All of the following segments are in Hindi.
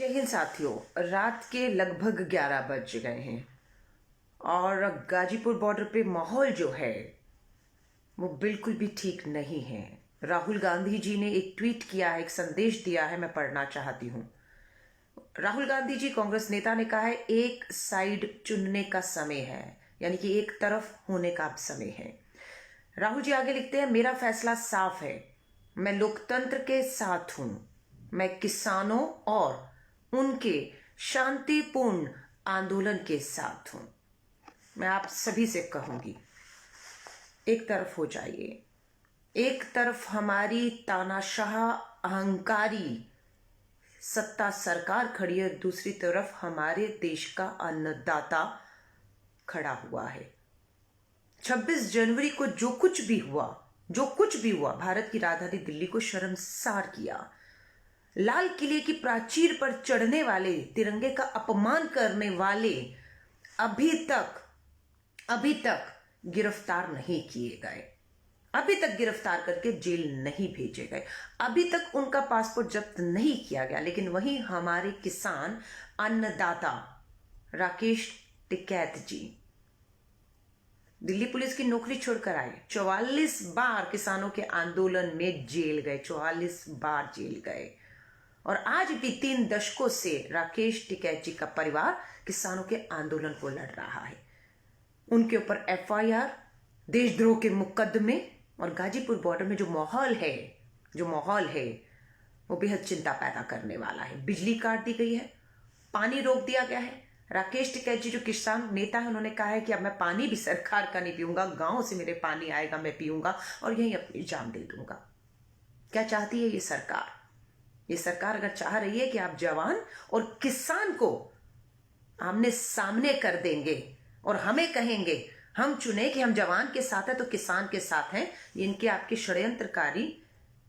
जय हिंद साथियों। रात के लगभग 11 बज गए हैं और गाजीपुर बॉर्डर पे माहौल जो है वो बिल्कुल भी ठीक नहीं है। राहुल गांधी जी ने एक ट्वीट किया है, एक संदेश दिया है, मैं पढ़ना चाहती हूँ। राहुल गांधी जी कांग्रेस नेता ने कहा है, एक साइड चुनने का समय है, यानी कि एक तरफ होने का अब समय है। राहुल जी आगे लिखते हैं, मेरा फैसला साफ है, मैं लोकतंत्र के साथ हूं, मैं किसानों और उनके शांतिपूर्ण आंदोलन के साथ हूं। मैं आप सभी से कहूंगी, एक तरफ हो जाइए। एक तरफ हमारी तानाशाह अहंकारी सत्ता सरकार खड़ी है, दूसरी तरफ हमारे देश का अन्नदाता खड़ा हुआ है। 26 जनवरी को जो कुछ भी हुआ, भारत की राजधानी दिल्ली को शर्मसार किया। लाल किले की प्राचीर पर चढ़ने वाले, तिरंगे का अपमान करने वाले अभी तक गिरफ्तार नहीं किए गए, अभी तक गिरफ्तार करके जेल नहीं भेजे गए, अभी तक उनका पासपोर्ट जब्त नहीं किया गया। लेकिन वहीं हमारे किसान अन्नदाता राकेश टिकैत जी दिल्ली पुलिस की नौकरी छोड़कर आए, 44 बार किसानों के आंदोलन में जेल गए, 44 बार जेल गए। और आज भी 3 दशकों से राकेश टिकैत जी का परिवार किसानों के आंदोलन को लड़ रहा है। उनके ऊपर FIR, देशद्रोह के मुकदमे, और गाजीपुर बॉर्डर में जो माहौल है वो बेहद चिंता पैदा करने वाला है। बिजली काट दी गई है, पानी रोक दिया गया है। राकेश टिकैत जी जो किसान नेता है, उन्होंने कहा है कि अब मैं पानी भी सरकार का नहीं पीऊंगा, गांव से मेरे पानी आएगा, मैं पीऊंगा और यहीं अपनी जान दे दूंगा। क्या चाहती है ये सरकार? ये सरकार अगर चाह रही है कि आप जवान और किसान को आमने सामने कर देंगे और हमें कहेंगे हम चुने कि हम जवान के साथ हैं तो किसान के साथ हैं, इनके आपके षड्यंत्रकारी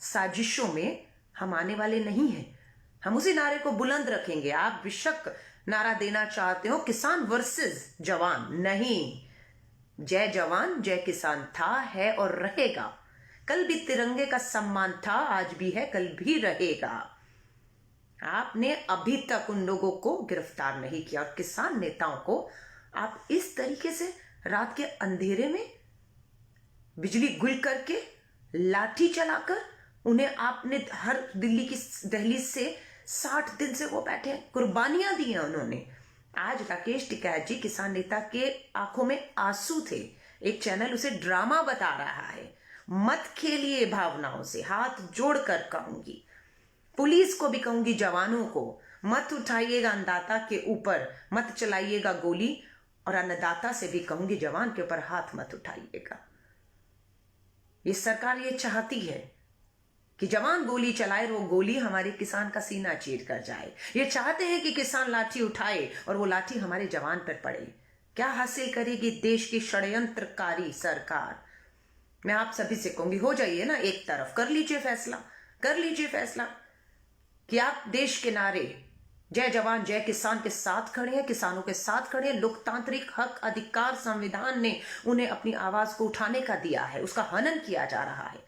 साजिशों में हम आने वाले नहीं हैं। हम उसी नारे को बुलंद रखेंगे। आप बेशक नारा देना चाहते हो किसान वर्सेस जवान, नहीं, जय जवान जय किसान था, है और रहेगा। कल भी तिरंगे का सम्मान था, आज भी है, कल भी रहेगा। आपने अभी तक उन लोगों को गिरफ्तार नहीं किया और किसान नेताओं को आप इस तरीके से रात के अंधेरे में बिजली गुल करके, लाठी चलाकर उन्हें आपने हर दिल्ली की दहलीज से 60 दिन से वो बैठे हैं, कुर्बानियां दी हैं उन्होंने। आज राकेश टिकैत जी किसान नेता के आंखों में आंसू थे, एक चैनल उसे ड्रामा बता रहा है। मत खेलिए भावनाओं से, हाथ जोड़कर कहूंगी, पुलिस को भी कहूंगी, जवानों को मत उठाइएगा अन्नदाता के ऊपर, मत चलाइएगा गोली, और अन्नदाता से भी कहूंगी जवान के ऊपर हाथ मत उठाइएगा। ये सरकार ये चाहती है कि जवान गोली चलाए और वो गोली हमारे किसान का सीना चीर कर जाए। ये चाहते हैं कि किसान लाठी उठाए और वो लाठी हमारे जवान पर पड़े। क्या हासिल करेगी देश की षड्यंत्रकारी सरकार? मैं आप सभी से कहूंगी, हो जाइए ना एक तरफ, कर लीजिए फैसला कि आप देश के नारे जय जवान जय किसान के साथ खड़े हैं, किसानों के साथ खड़े हैं। लोकतांत्रिक हक अधिकार संविधान ने उन्हें अपनी आवाज को उठाने का दिया है, उसका हनन किया जा रहा है,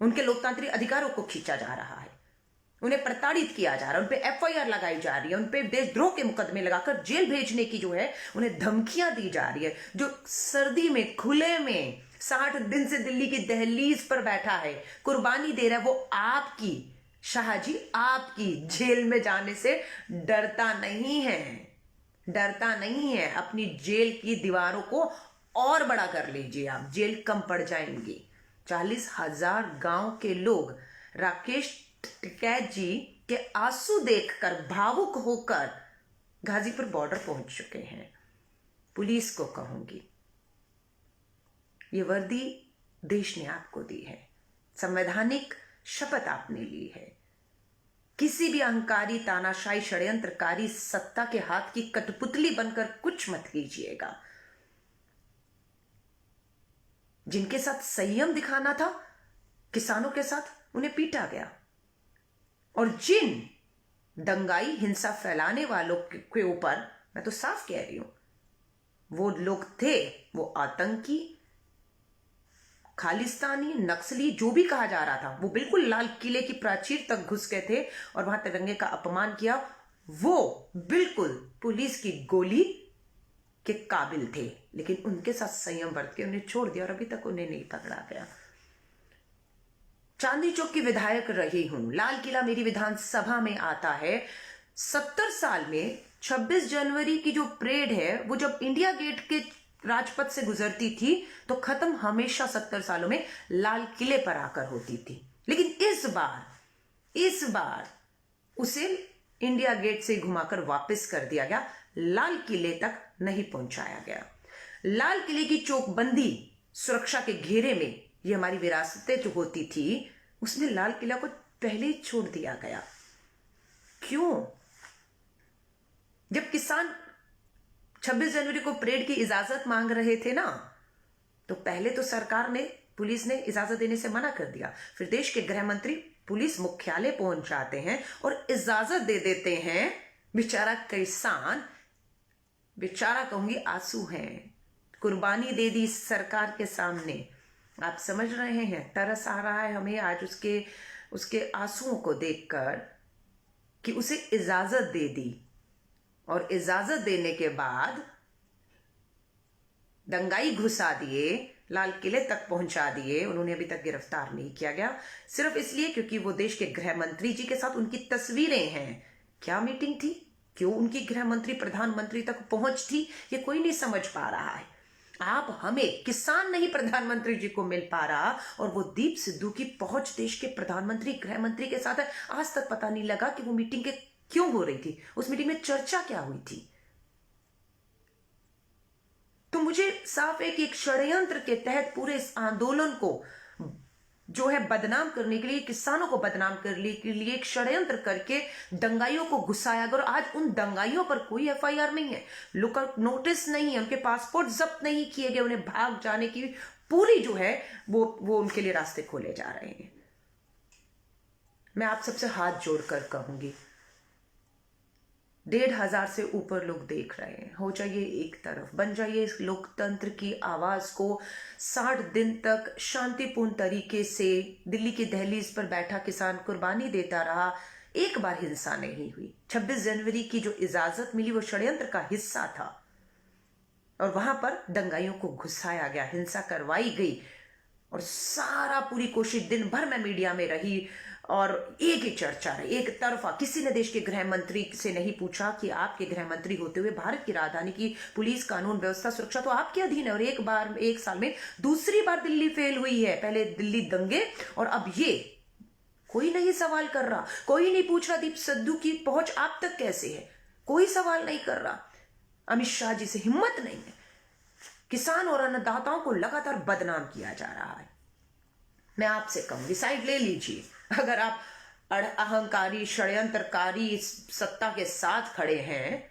उनके लोकतांत्रिक अधिकारों को खींचा जा रहा है, उन्हें प्रताड़ित किया जा रहा है, उन पे FIR लगाई जा रही है, उन पे देशद्रोह के मुकदमे लगाकर जेल भेजने की जो है उन्हें धमकियां दी जा रही है। जो सर्दी में खुले में 60 दिन से दिल्ली की दहलीज पर बैठा है, कुर्बानी दे रहा है, वो आपकी शाहजी, आपकी जेल में जाने से डरता नहीं है। अपनी जेल की दीवारों को और बड़ा कर लीजिए, आप जेल कम पड़ जाएंगी। 40,000 गांव के लोग राकेश टिकैत जी के आंसू देखकर भावुक होकर गाजीपुर बॉर्डर पहुंच चुके हैं। पुलिस को कहूंगी, ये वर्दी देश ने आपको दी है, संवैधानिक शपथ आपने ली है। किसी भी अहंकारी, तानाशाही, षड्यंत्रकारी सत्ता के हाथ की कठपुतली बनकर कुछ मत कीजिएगा। जिनके साथ संयम दिखाना था किसानों के साथ, उन्हें पीटा गया, और जिन दंगाई हिंसा फैलाने वालों के ऊपर, मैं तो साफ कह रही हूं, वो लोग थे, वो आतंकी, खालिस्तानी, नक्सली, जो भी कहा जा रहा था, वो बिल्कुल लाल किले की प्राचीर तक घुस गए थे और वहां तिरंगे का अपमान किया। वो बिल्कुल पुलिस की गोली के काबिल थे, लेकिन उनके साथ संयम बरत के उन्हें छोड़ दिया और अभी तक उन्हें नहीं पकड़ा गया। चांदनी चौक की विधायक रही हूं, लाल किला मेरी विधानसभा में आता है। 70 साल में 26 जनवरी की जो परेड है वो जब इंडिया गेट के राजपथ से गुजरती थी तो खत्म हमेशा 70 सालों में लाल किले पर आकर होती थी, लेकिन इस बार उसे इंडिया गेट से घुमाकर वापस कर दिया गया, लाल किले तक नहीं पहुंचाया गया। लाल किले की चौकबंदी सुरक्षा के घेरे में ये हमारी विरासतें जो होती थी उसमें लाल किला को पहले ही छोड़ दिया गया। क्यों? जब किसान 26 जनवरी को परेड की इजाजत मांग रहे थे ना, तो पहले तो सरकार ने, पुलिस ने इजाजत देने से मना कर दिया। फिर देश के गृह मंत्री पुलिस मुख्यालय पहुंच जाते हैं और इजाजत दे देते हैं। बेचारा किसान, बेचारा कहूंगी आंसू हैं, कुर्बानी दे दी सरकार के सामने। आप समझ रहे हैं, तरस आ रहा है हमें आज उसके आंसुओं को देखकर कि उसे इजाजत दे दी और इजाजत देने के बाद दंगाई घुसा दिए, लाल किले तक पहुंचा दिए। उन्होंने अभी तक गिरफ्तार नहीं किया गया, सिर्फ इसलिए क्योंकि वो देश के गृह मंत्री जी के साथ उनकी तस्वीरें हैं। क्या मीटिंग थी? क्यों उनकी गृह मंत्री प्रधानमंत्री तक पहुंच थी? ये कोई नहीं समझ पा रहा है। आप हमें, किसान नहीं प्रधानमंत्री जी को मिल पा रहा, और वो दीप सिद्धू की पहुंच देश के प्रधानमंत्री गृह मंत्री के साथ है। आज तक पता नहीं लगा कि वो मीटिंग के क्यों हो रही थी, उस मीटिंग में चर्चा क्या हुई थी। तो मुझे साफ है कि एक षड्यंत्र के तहत पूरे इस आंदोलन को जो है बदनाम करने के लिए, किसानों को बदनाम करने के लिए एक षड्यंत्र करके दंगाइयों को घुसाया गया। और आज उन दंगाइयों पर कोई एफआईआर नहीं है, लुकआउट नोटिस नहीं है, उनके पासपोर्ट जब्त नहीं किए गए, उन्हें भाग जाने की पूरी जो है वो उनके लिए रास्ते खोले जा रहे हैं। मैं आप सबसे हाथ जोड़कर कहूंगी, 1,500 से ऊपर लोग देख रहे हैं, हो जाइए एक तरफ, बन जाइए इस लोकतंत्र की आवाज को। 60 दिन तक शांतिपूर्ण तरीके से दिल्ली की दहलीज पर बैठा किसान कुर्बानी देता रहा, एक बार हिंसा नहीं हुई। 26 जनवरी की जो इजाजत मिली वो षड्यंत्र का हिस्सा था और वहां पर दंगाइयों को घुसाया गया, हिंसा करवाई गई। और सारा पूरी कोशिश, दिन भर मैं मीडिया में रही और एक ही चर्चा रही, एक तरफा। किसी ने देश के गृह मंत्री से नहीं पूछा कि आपके गृह मंत्री होते हुए भारत की राजधानी की पुलिस, कानून व्यवस्था, सुरक्षा तो आपके अधीन है, और एक साल में दूसरी बार दिल्ली फेल हुई है। पहले दिल्ली दंगे और अब ये। कोई नहीं सवाल कर रहा, कोई नहीं पूछ रहा दीप सिद्धू की पहुंच आप तक कैसे है, कोई सवाल नहीं कर रहा। अमित शाह जी से हिम्मत नहीं है। किसान और अन्नदाताओं को लगातार बदनाम किया जा रहा है। मैं आपसे कहूंगी, साइड ले लीजिए। अगर आप अहंकारी, षड्यंत्रकारी सत्ता के साथ खड़े हैं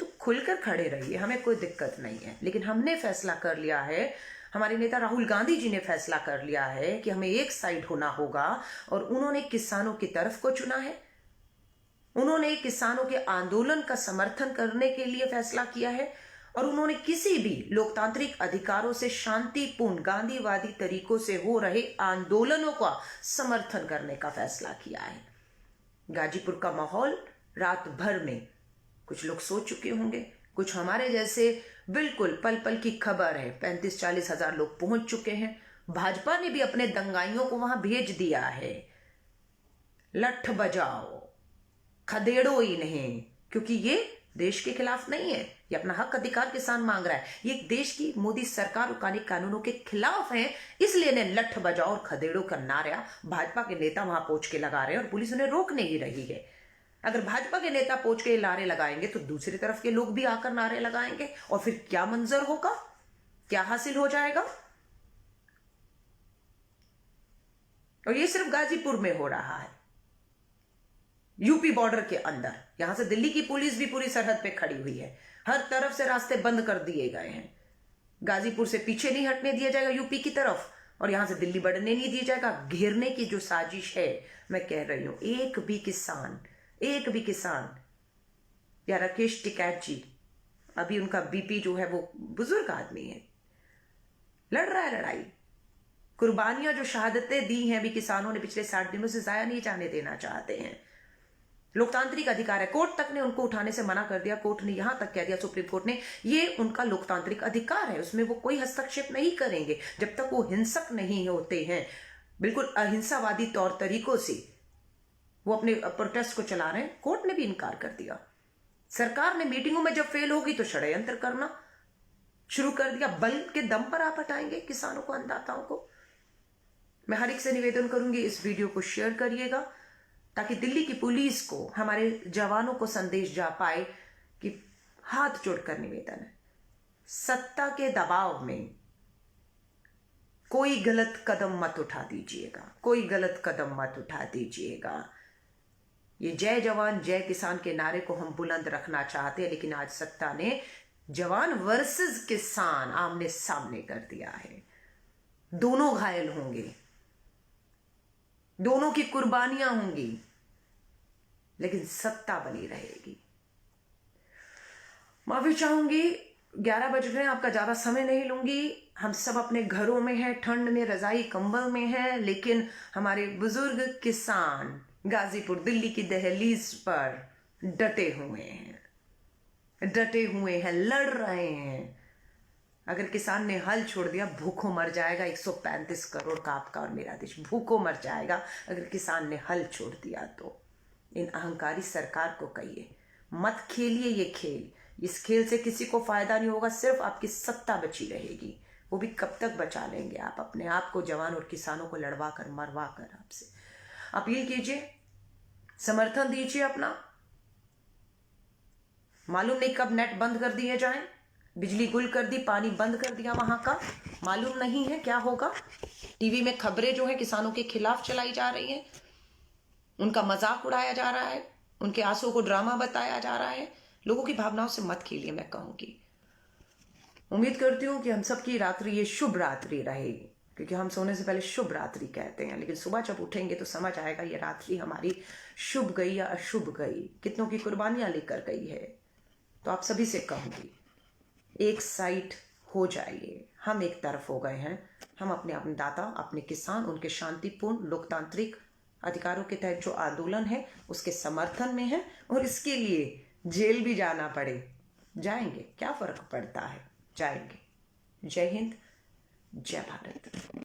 तो खुलकर खड़े रहिए, हमें कोई दिक्कत नहीं है। लेकिन हमने फैसला कर लिया है, हमारे नेता राहुल गांधी जी ने फैसला कर लिया है कि हमें एक साइड होना होगा, और उन्होंने किसानों की तरफ को चुना है। उन्होंने किसानों के आंदोलन का समर्थन करने के लिए फैसला किया है, और उन्होंने किसी भी लोकतांत्रिक अधिकारों से शांतिपूर्ण गांधीवादी तरीकों से हो रहे आंदोलनों का समर्थन करने का फैसला किया है। गाजीपुर का माहौल रात भर में कुछ लोग सो चुके होंगे, कुछ हमारे जैसे बिल्कुल पल पल की खबर है, 35-40 हजार लोग पहुंच चुके हैं। भाजपा ने भी अपने दंगाइयों को वहां भेज दिया है। लठ बजाओ, खदेड़ो ही नहीं, क्योंकि ये देश के खिलाफ नहीं है, ये अपना हक अधिकार किसान मांग रहा है। ये देश की मोदी सरकार और कानूनों के खिलाफ है, इसलिए ने लठ बजाओ और खदेड़ो का नारा भाजपा के नेता वहां पहुंच के लगा रहे हैं और पुलिस उन्हें रोक नहीं रही है। अगर भाजपा के नेता पहुंच के नारे लगाएंगे तो दूसरी तरफ के लोग भी आकर नारे लगाएंगे, और फिर क्या मंजर होगा, क्या हासिल हो जाएगा। और ये सिर्फ गाजीपुर में हो रहा है, यूपी बॉर्डर के अंदर। यहां से दिल्ली की पुलिस भी पूरी सरहद पे खड़ी हुई है, हर तरफ से रास्ते बंद कर दिए गए हैं। गाजीपुर से पीछे नहीं हटने दिया जाएगा यूपी की तरफ, और यहां से दिल्ली बढ़ने नहीं दिया जाएगा। घेरने की जो साजिश है, मैं कह रही हूं, एक भी किसान या राकेश टिकैत जी, अभी उनका बीपी जो है वो बुजुर्ग आदमी है, लड़ रहा है लड़ाई। कुर्बानियां जो शहादतें दी हैं अभी किसानों ने पिछले 60 दिनों से, जाया नहीं जाने देना चाहते हैं। लोकतांत्रिक अधिकार है। कोर्ट तक ने उनको उठाने से मना कर दिया। कोर्ट ने यहां तक कह दिया, सुप्रीम कोर्ट ने, ये उनका लोकतांत्रिक अधिकार है, उसमें वो कोई हस्तक्षेप नहीं करेंगे जब तक वो हिंसक नहीं होते हैं। बिल्कुल अहिंसावादी तौर तरीकों से वो अपने प्रोटेस्ट को चला रहे हैं। कोर्ट ने भी इनकार कर दिया। सरकार ने मीटिंगों में जब फेल होगी तो षड्यंत्र करना शुरू कर दिया। बल के दम पर आप हटाएंगे किसानों को, अन्नदाताओं को। मैं हर एक से निवेदन करूंगी, इस वीडियो को शेयर करिएगा ताकि दिल्ली की पुलिस को, हमारे जवानों को संदेश जा पाए कि हाथ जोड़कर निवेदन है, सत्ता के दबाव में कोई गलत कदम मत उठा दीजिएगा, कोई गलत कदम मत उठा दीजिएगा। ये जय जवान जय किसान के नारे को हम बुलंद रखना चाहते हैं, लेकिन आज सत्ता ने जवान वर्सेस किसान आमने सामने कर दिया है। दोनों घायल होंगे, दोनों की कुर्बानियां होंगी, लेकिन सत्ता बनी रहेगी। माफी चाहूंगी, 11 बज गए, आपका ज्यादा समय नहीं लूंगी। हम सब अपने घरों में हैं, ठंड में रजाई कंबल में हैं, लेकिन हमारे बुजुर्ग किसान गाजीपुर दिल्ली की दहलीज पर डटे हुए हैं, डटे हुए हैं, लड़ रहे हैं। अगर किसान ने हल छोड़ दिया, भूखों मर जाएगा 135 करोड़ का आपका और मेरा देश, भूखों मर जाएगा अगर किसान ने हल छोड़ दिया तो। इन अहंकारी सरकार को कहिए, मत खेलिए ये खेल। इस खेल से किसी को फायदा नहीं होगा, सिर्फ आपकी सत्ता बची रहेगी। वो भी कब तक बचा लेंगे आप अपने आप को, जवान और किसानों को लड़वा कर मरवा कर। आपसे अपील कीजिए, समर्थन दीजिए अपना। मालूम नहीं कब नेट बंद कर दिए जाएं, बिजली गुल कर दी, पानी बंद कर दिया वहां का, मालूम नहीं है क्या होगा। टीवी में खबरें जो है किसानों के खिलाफ चलाई जा रही हैं, उनका मजाक उड़ाया जा रहा है, उनके आंसू को ड्रामा बताया जा रहा है। लोगों की भावनाओं से मत खेलिए, मैं कहूंगी। उम्मीद करती हूँ कि हम सबकी रात्रि ये शुभ रात्रि रहेगी, क्योंकि हम सोने से पहले शुभ रात्रि कहते हैं, लेकिन सुबह जब उठेंगे तो समझ आएगा ये रात्रि हमारी शुभ गई या अशुभ गई, कितनों की कुर्बानियां लेकर गई है। तो आप सभी से कहूंगी, एक साइड हो जाइए। हम एक तरफ हो गए हैं। हम अपने अन्नदाता, अपने किसान, उनके शांतिपूर्ण लोकतांत्रिक अधिकारों के तहत जो आंदोलन है उसके समर्थन में है, और इसके लिए जेल भी जाना पड़े, जाएंगे, क्या फर्क पड़ता है, जाएंगे। जय हिंद, जय भारत।